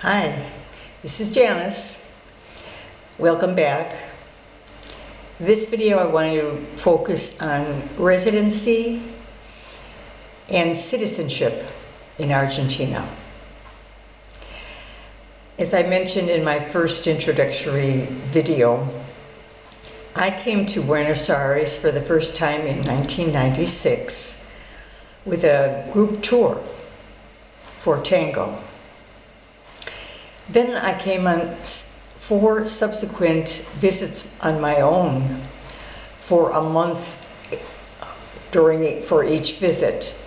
Hi, this is Janice. Welcome back. This video I want to focus on residency and citizenship in Argentina. As I mentioned in my first introductory video, I came to Buenos Aires for the first time in 1996 with a group tour for tango. Then I came on 4 subsequent visits on my own for a month for each visit.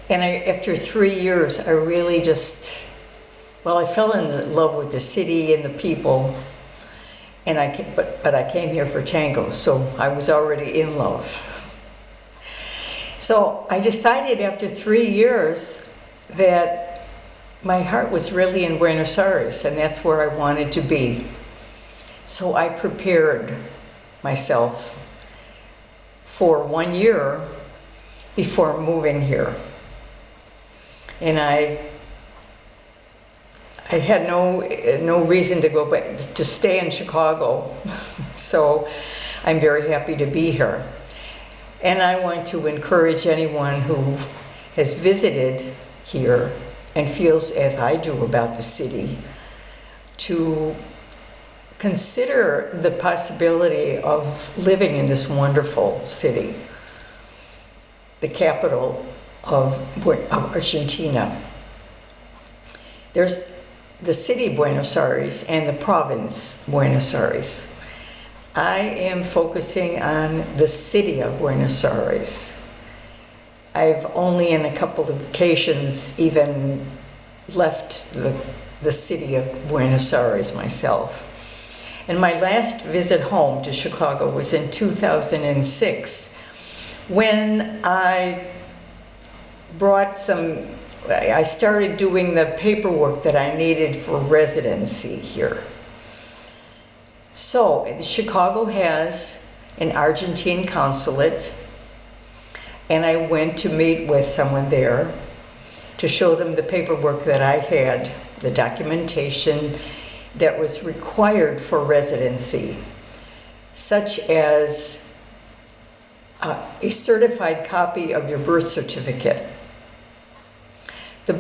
And after 3 years, I really I fell in love with the city and the people. And but I came here for tango, so I was already in love. So I decided after 3 years that my heart was really in Buenos Aires, and that's where I wanted to be. So I prepared myself for 1 year before moving here. And I had no reason to go back to stay in Chicago. So I'm very happy to be here. And I want to encourage anyone who has visited here and feels as I do about the city to consider the possibility of living in this wonderful city, the capital of Argentina. There's the city Buenos Aires and the province Buenos Aires. I am focusing on the city of Buenos Aires. I've only in a couple of occasions even left the city of Buenos Aires myself. And my last visit home to Chicago was in 2006 when I started doing the paperwork that I needed for residency here. So Chicago has an Argentine consulate, and I went to meet with someone there to show them the paperwork that I had, the documentation that was required for residency, such as a certified copy of your birth certificate. The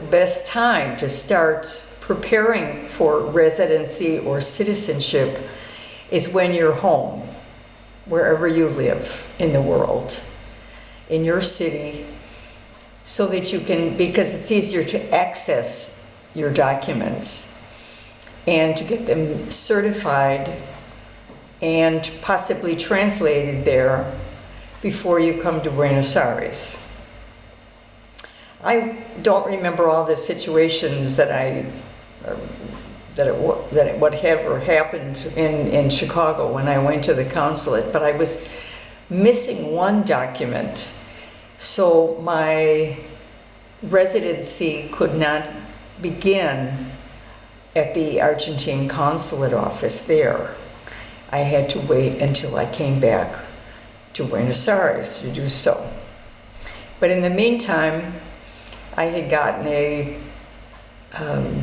best time to start preparing for residency or citizenship is when you're home, wherever you live in the world, in your city, so that you can, because it's easier to access your documents and to get them certified and possibly translated there before you come to Buenos Aires. I don't remember all the situations whatever happened in Chicago when I went to the consulate, but I was missing one document, so my residency could not begin at the Argentine consulate office there. I had to wait until I came back to Buenos Aires to do so. But in the meantime, I had gotten a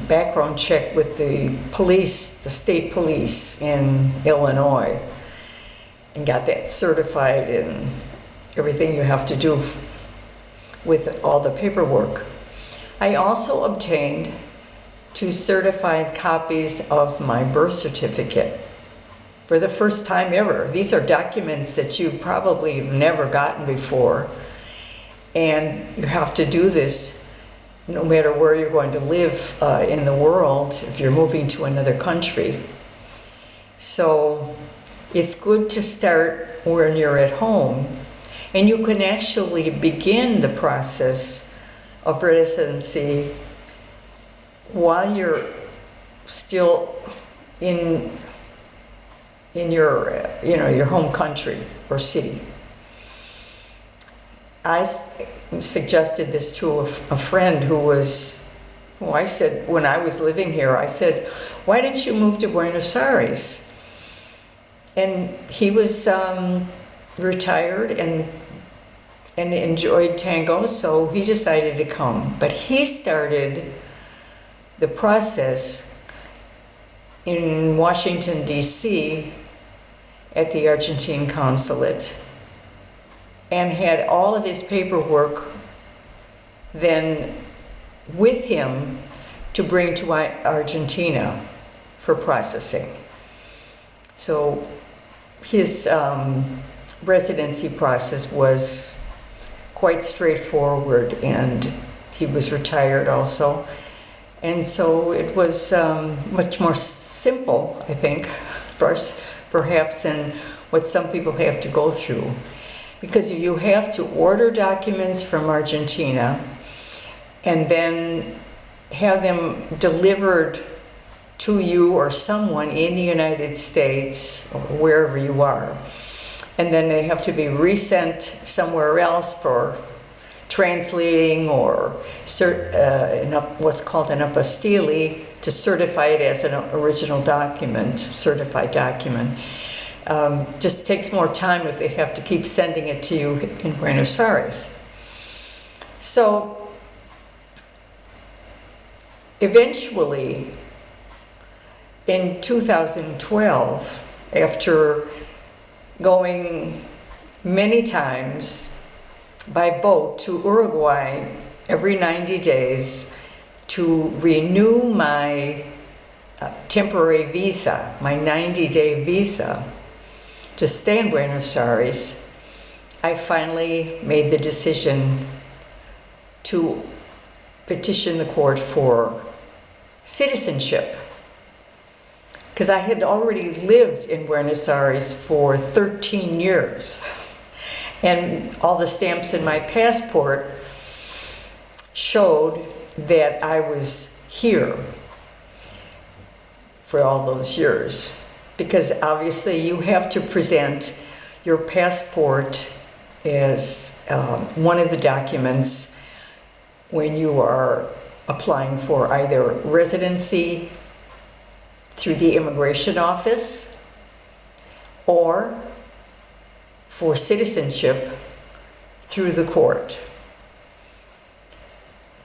background check with the police, the state police in Illinois, and got that certified and everything you have to do with all the paperwork. I also obtained 2 certified copies of my birth certificate for the first time ever. These are documents that you probably have never gotten before, and you have to do this no matter where you're going to live in the world if you're moving to another country. So it's good to start when you're at home, and you can actually begin the process of residency while you're still in your home country or city. I suggested this to a friend who I said, when I was living here, I said, why didn't you move to Buenos Aires? And he was retired and and enjoyed tango, so he decided to come. But he started the process in Washington, D.C. at the Argentine consulate, and had all of his paperwork then with him to bring to Argentina for processing. So his residency process was quite straightforward, and he was retired also. And so it was much more simple, I think, for us, perhaps, than what some people have to go through. Because you have to order documents from Argentina and then have them delivered to you or someone in the United States, or wherever you are. And then they have to be resent somewhere else for translating or what's called an apostille to certify it as an original document, certified document. Just takes more time if they have to keep sending it to you in Buenos Aires. So eventually, in 2012, after going many times by boat to Uruguay every 90 days to renew my temporary visa, my 90-day visa, to stay in Buenos Aires, I finally made the decision to petition the court for citizenship, because I had already lived in Buenos Aires for 13 years, and all the stamps in my passport showed that I was here for all those years. Because obviously you have to present your passport as one of the documents when you are applying for either residency through the immigration office or for citizenship through the court.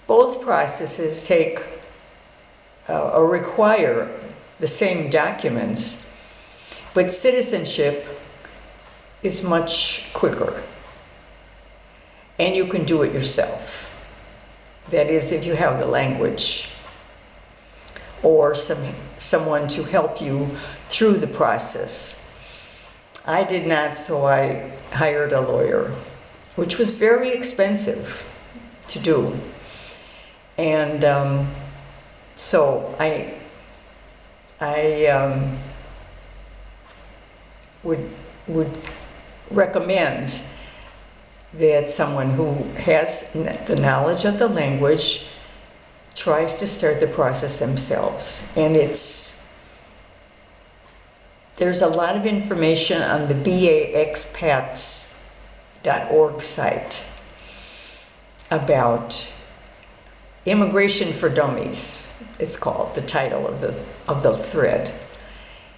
Both processes take or require the same documents, but citizenship is much quicker, and you can do it yourself. That is, if you have the language or someone to help you through the process. I did not, so I hired a lawyer, which was very expensive to do. And so I would recommend that someone who has the knowledge of the language tries to start the process themselves. And there's a lot of information on the baxpats.org site about Immigration for Dummies, it's called, the title of the thread,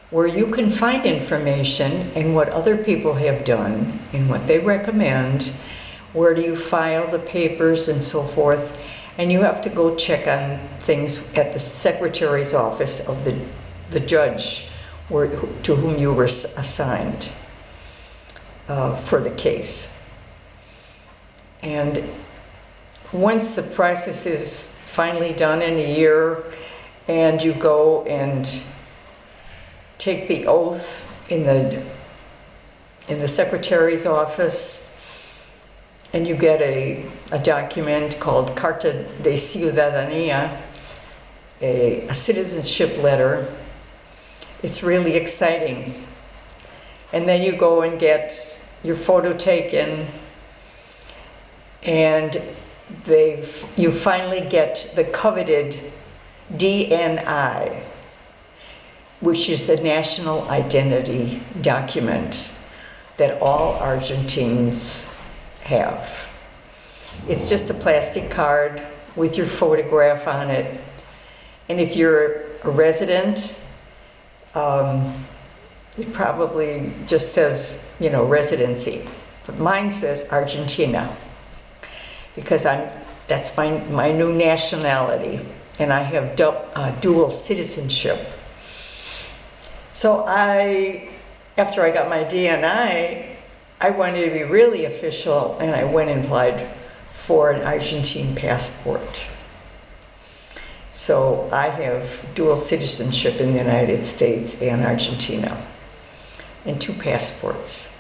where you can find information and what other people have done and what they recommend, where do you file the papers and so forth, and you have to go check on things at the secretary's office of the judge to whom you were assigned for the case. And once the process is finally done in a year and you go and take the oath in the secretary's office, and you get a document called Carta de Ciudadanía, a citizenship letter. It's really exciting. And then you go and get your photo taken, and you finally get the coveted DNI, which is the national identity document that all Argentines have. It's just a plastic card with your photograph on it. And if you're a resident, it probably just says, residency. but mine says Argentina because that's my new nationality, and I have dual citizenship. So after I got my DNI, I wanted to be really official, and I went and applied for an Argentine passport. So I have dual citizenship in the United States and Argentina, and 2 passports.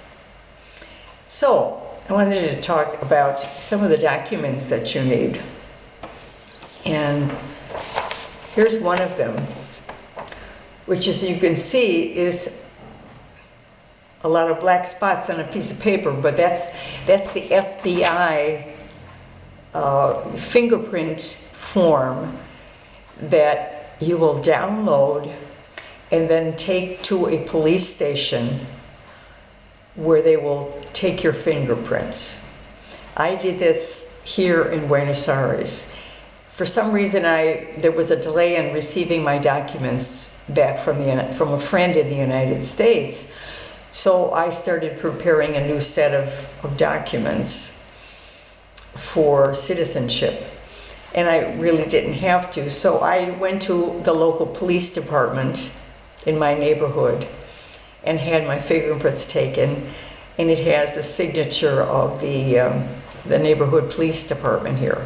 So I wanted to talk about some of the documents that you need. And here's one of them, which, as you can see, is a lot of black spots on a piece of paper, but that's the FBI fingerprint form that you will download and then take to a police station where they will take your fingerprints. I did this here in Buenos Aires. For some reason, there was a delay in receiving my documents back from a friend in the United States, so I started preparing a new set of documents for citizenship. And I really didn't have to, so I went to the local police department in my neighborhood and had my fingerprints taken, and it has the signature of the neighborhood police department here.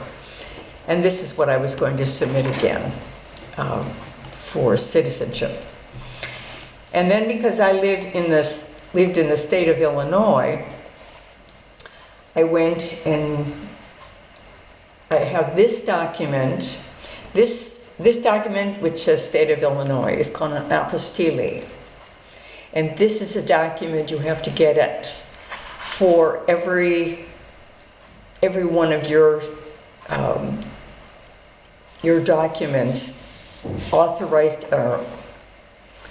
And this is what I was going to submit again for citizenship. And then, because I lived in the state of Illinois, I went and I have this document. This document, which says State of Illinois, is called an apostille. And this is a document you have to get for every one of your documents authorized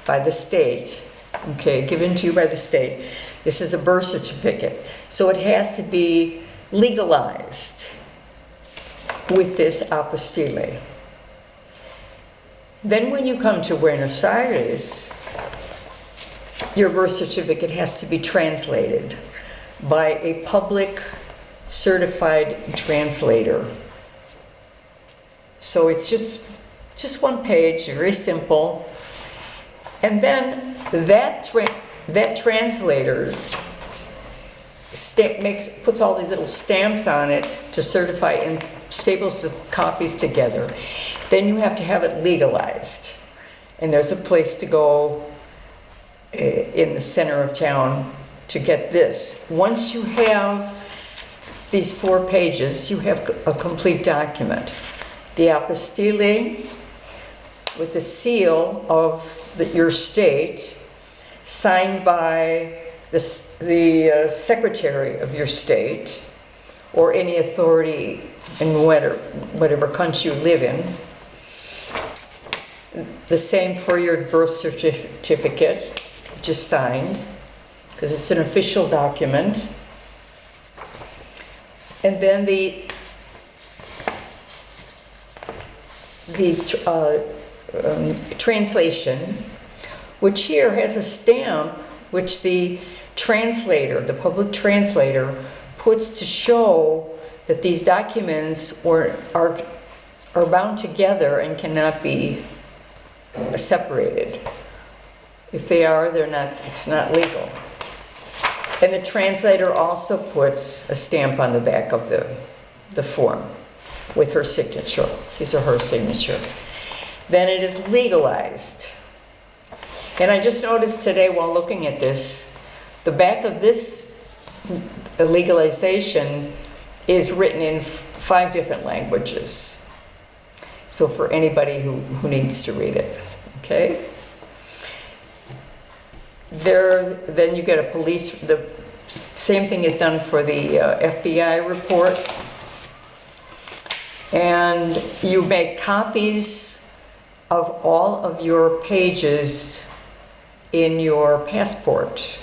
by the state, okay, given to you by the state. This is a birth certificate. So it has to be legalized with this apostille. Then when you come to Buenos Aires, your birth certificate has to be translated by a public certified translator. So it's just one page, very simple. And then that translator puts all these little stamps on it to certify and staples the copies together. Then you have to have it legalized. And there's a place to go in the center of town to get this. Once you have these 4 pages, you have a complete document. The apostille with the seal of your state, signed by the secretary of your state or any authority in whatever country you live in. The same for your birth certificate, just signed, because it's an official document. And then the translation, which here has a stamp which the translator, the public translator, puts to show that these documents are bound together and cannot be separated. If they are, they're not. It's not legal. And the translator also puts a stamp on the back of the form with her signature. These are her signature. Then it is legalized. And I just noticed today while looking at this, the back of the legalization is written in 5 different languages. So for anybody who needs to read it, okay? Then you get a police, the same thing is done for the FBI report. And you make copies of all of your pages in your passport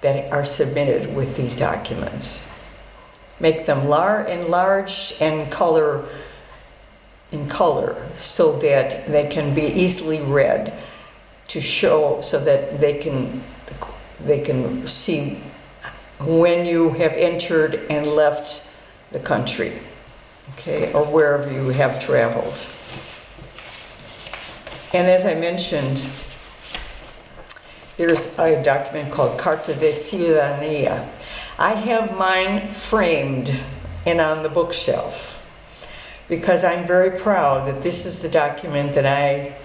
that are submitted with these documents. Make them enlarged and in color so that they can be easily read, to show so that they can see when you have entered and left the country, okay, or wherever you have traveled. And as I mentioned, there's a document called Carta de Ciudadanía. I have mine framed and on the bookshelf because I'm very proud that this is the document that I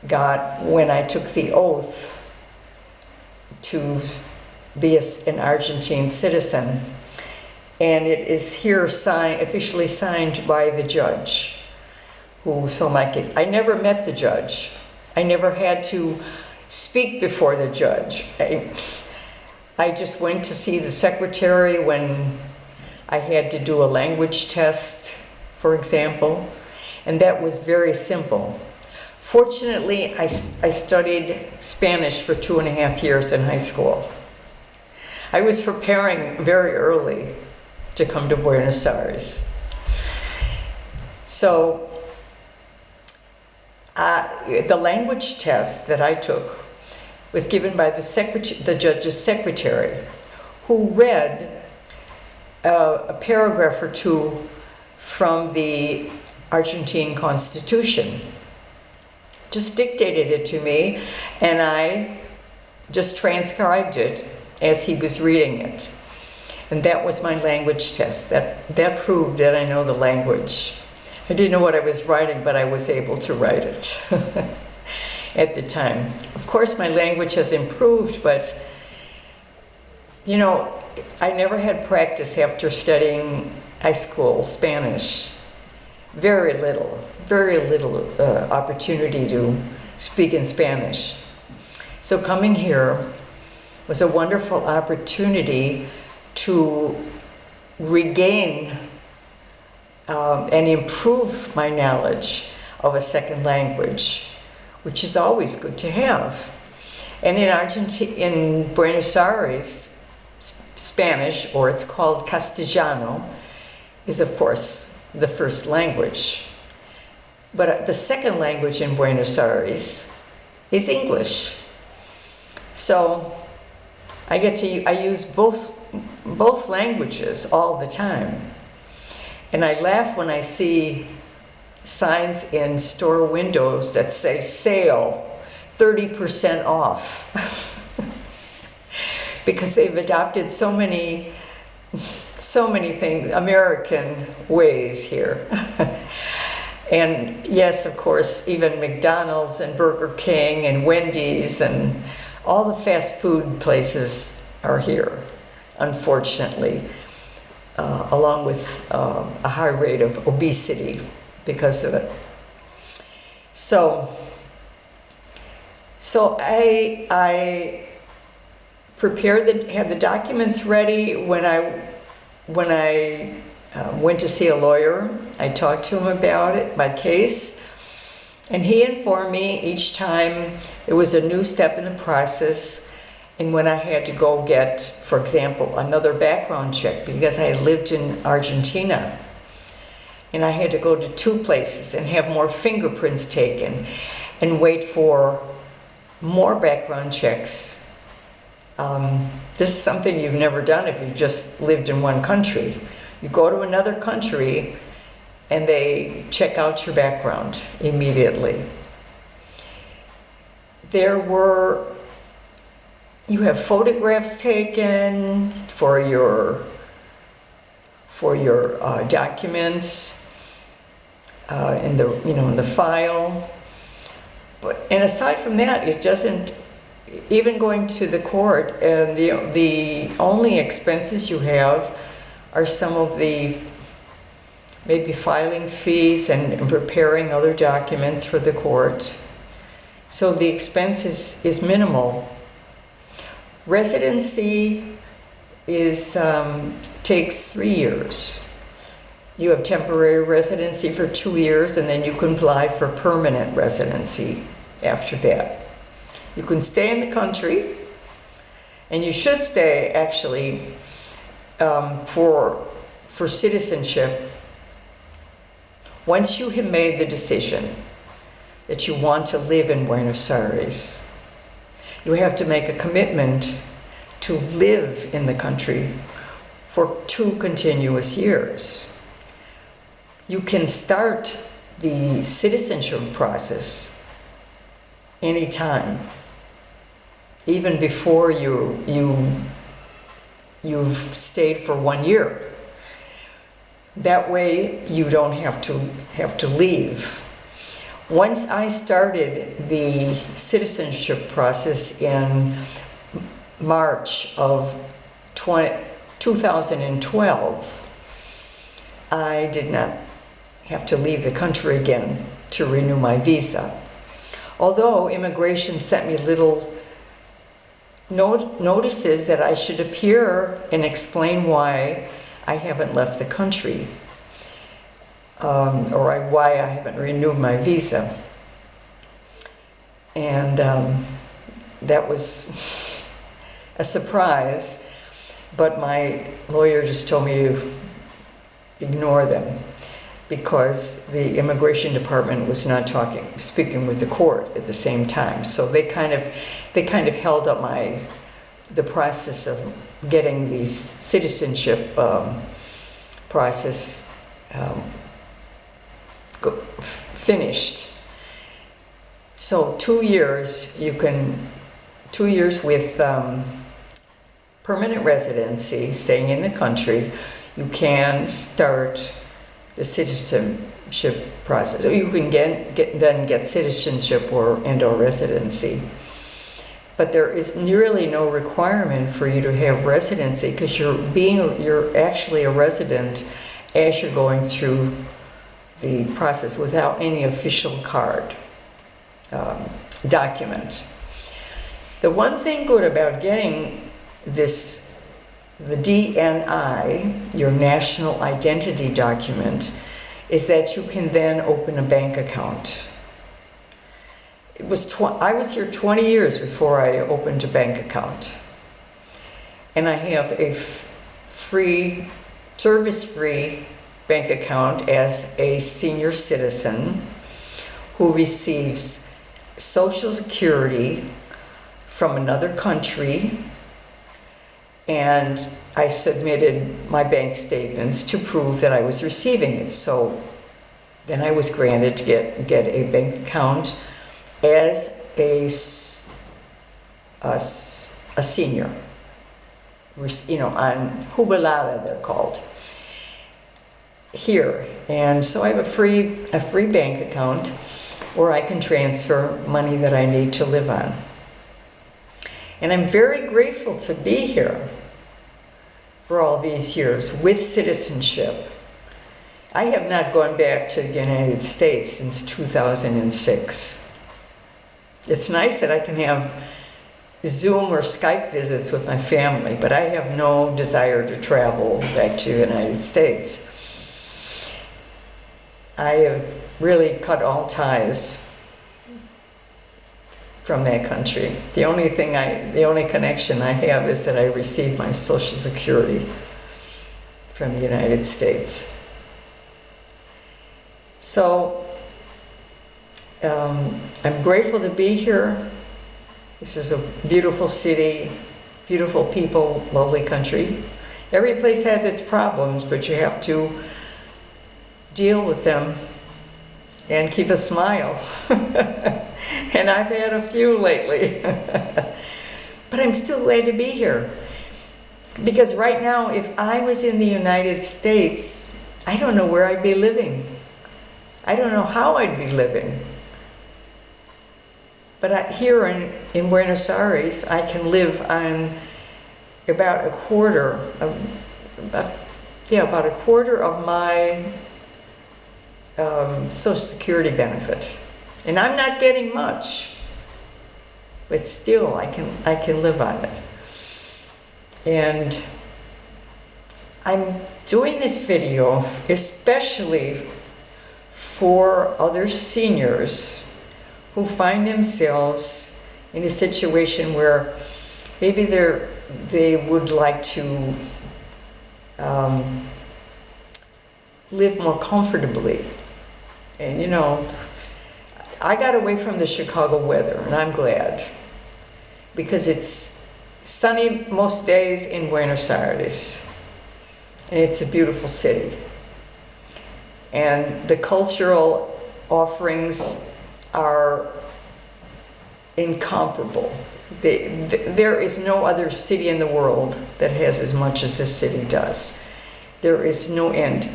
got when I took the oath to be an Argentine citizen. And it is here officially signed by the judge. I never met the judge. I never had to speak before the judge. I just went to see the secretary when I had to do a language test, for example, and that was very simple. Fortunately, I studied Spanish for 2.5 years in high school. I was preparing very early to come to Buenos Aires. So the language test that I took was given by the judge's secretary, who read a paragraph or two from the Argentine Constitution. Just dictated it to me, and I just transcribed it as he was reading it. And that was my language test. That proved that I know the language. I didn't know what I was writing, but I was able to write it at the time. Of course, my language has improved, but you know, I never had practice after studying high school Spanish. Very little opportunity to speak in Spanish. So coming here was a wonderful opportunity to regain and improve my knowledge of a second language, which is always good to have. And in Buenos Aires, Spanish, or it's called Castellano, is of course the first language. But the second language in Buenos Aires is English. So I use both languages all the time. And I laugh when I see signs in store windows that say sale, 30% off. Because they've adopted so many things, American ways here. And yes, of course, even McDonald's and Burger King and Wendy's and all the fast food places are here, unfortunately, along with a high rate of obesity because of it. So I had the documents ready when I went to see a lawyer. I talked to him about it, my case, and he informed me each time there was a new step in the process, and when I had to go get, for example, another background check because I had lived in Argentina, and I had to go to 2 places and have more fingerprints taken and wait for more background checks. This is something you've never done if you've just lived in one country. You go to another country and they check out your background immediately. You have photographs taken for your documents in the file. And aside from that, it doesn't. Even going to the court, and the only expenses you have are some of the maybe filing fees and preparing other documents for the court. So the expense is minimal. Residency takes 3 years. You have temporary residency for 2 years, and then you can apply for permanent residency after that. You can stay in the country, and you should stay actually for citizenship. Once you have made the decision that you want to live in Buenos Aires, you have to make a commitment to live in the country for 2 continuous years. You can start the citizenship process anytime, even before you've stayed for 1 year. That way you don't have to leave. Once I started the citizenship process in March of 2012, I did not have to leave the country again to renew my visa. Although immigration sent me little notices that I should appear and explain why I haven't left the country, or why I haven't renewed my visa. And that was a surprise, but my lawyer just told me to ignore them because the immigration department was not speaking with the court at the same time. So they kind of held up the process of getting the citizenship process finished. So 2 years, 2 years with permanent residency, staying in the country, you can start the citizenship process. Or you can then get citizenship or residency. But there is really no requirement for you to have residency because you're actually a resident as you're going through the process without any official card document. The one thing good about getting the DNI, your national identity document, is that you can then open a bank account. I was here 20 years before I opened a bank account. And I have a service-free bank account as a senior citizen who receives Social Security from another country, and I submitted my bank statements to prove that I was receiving it. So then I was granted to get a bank account as a senior, on jubilada they're called here. And so I have a free bank account where I can transfer money that I need to live on. And I'm very grateful to be here for all these years with citizenship. I have not gone back to the United States since 2006. It's nice that I can have Zoom or Skype visits with my family, but I have no desire to travel back to the United States. I have really cut all ties from that country. The only connection I have is that I receive my Social Security from the United States. So I'm grateful to be here. This is a beautiful city, beautiful people, lovely country. Every place has its problems, but you have to deal with them and keep a smile. And I've had a few lately. But I'm still glad to be here. Because right now, if I was in the United States, I don't know where I'd be living. I don't know how I'd be living. But here in Buenos Aires, I can live on about a quarter of my Social Security benefit. And I'm not getting much, but still I can live on it. And I'm doing this video especially for other seniors who find themselves in a situation where maybe they would like to live more comfortably. And I got away from the Chicago weather, and I'm glad, because it's sunny most days in Buenos Aires. And it's a beautiful city. And the cultural offerings are incomparable. There is no other city in the world that has as much as this city does. There is no end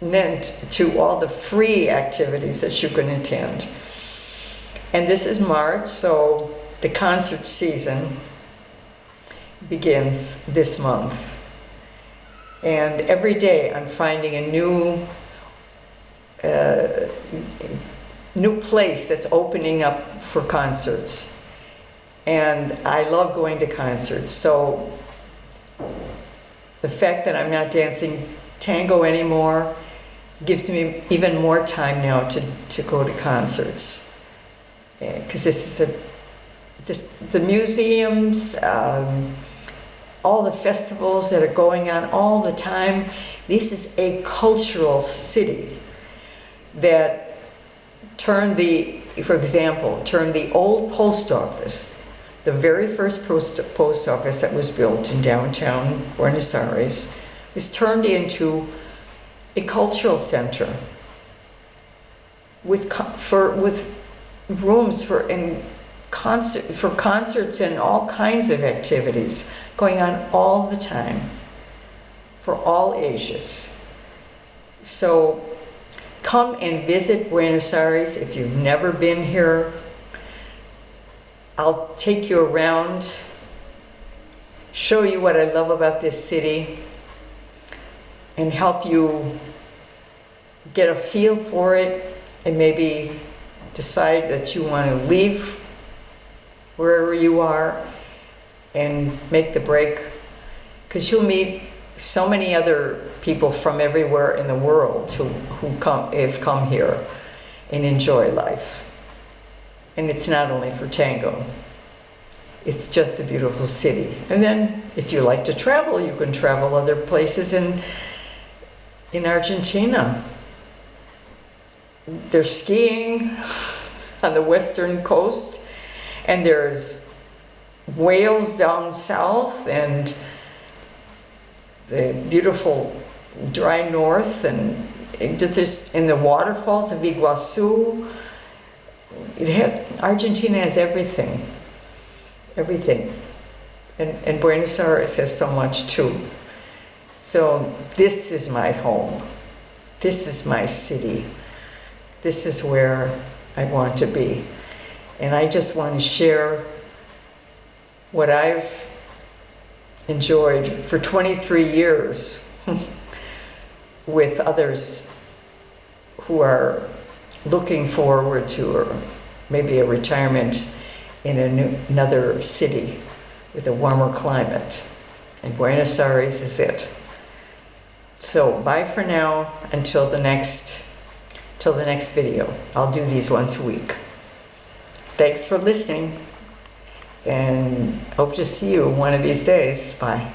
to all the free activities that you can attend. And this is March, so the concert season begins this month. And every day I'm finding a new place that's opening up for concerts. And I love going to concerts. So the fact that I'm not dancing tango anymore gives me even more time now to go to concerts. Because the museums, all the festivals that are going on all the time, this is a cultural city that turned for example, turned the old post office, the very first post office that was built in downtown Buenos Aires, was turned into a cultural center with rooms for concerts and all kinds of activities going on all the time for all ages. So come and visit Buenos Aires if you've never been here. I'll take you around, show you what I love about this city, and help you get a feel for it and maybe decide that you want to leave wherever you are and make the break, because you'll meet so many other people from everywhere in the world who have come here and enjoy life. And it's not only for tango, it's just a beautiful city. And then if you like to travel, you can travel other places in Argentina. There's skiing on the western coast, and there's Wales down south, and the beautiful dry north, and in the waterfalls of Iguazu. Argentina has everything, and Buenos Aires has so much too. So this is my home, this is my city, this is where I want to be. And I just want to share what I've enjoyed for 23 years with others who are looking forward to, or maybe a retirement in another city with a warmer climate. And Buenos Aires is it. So bye for now until the next video. I'll do these once a week. Thanks for listening, and hope to see you one of these days. Bye.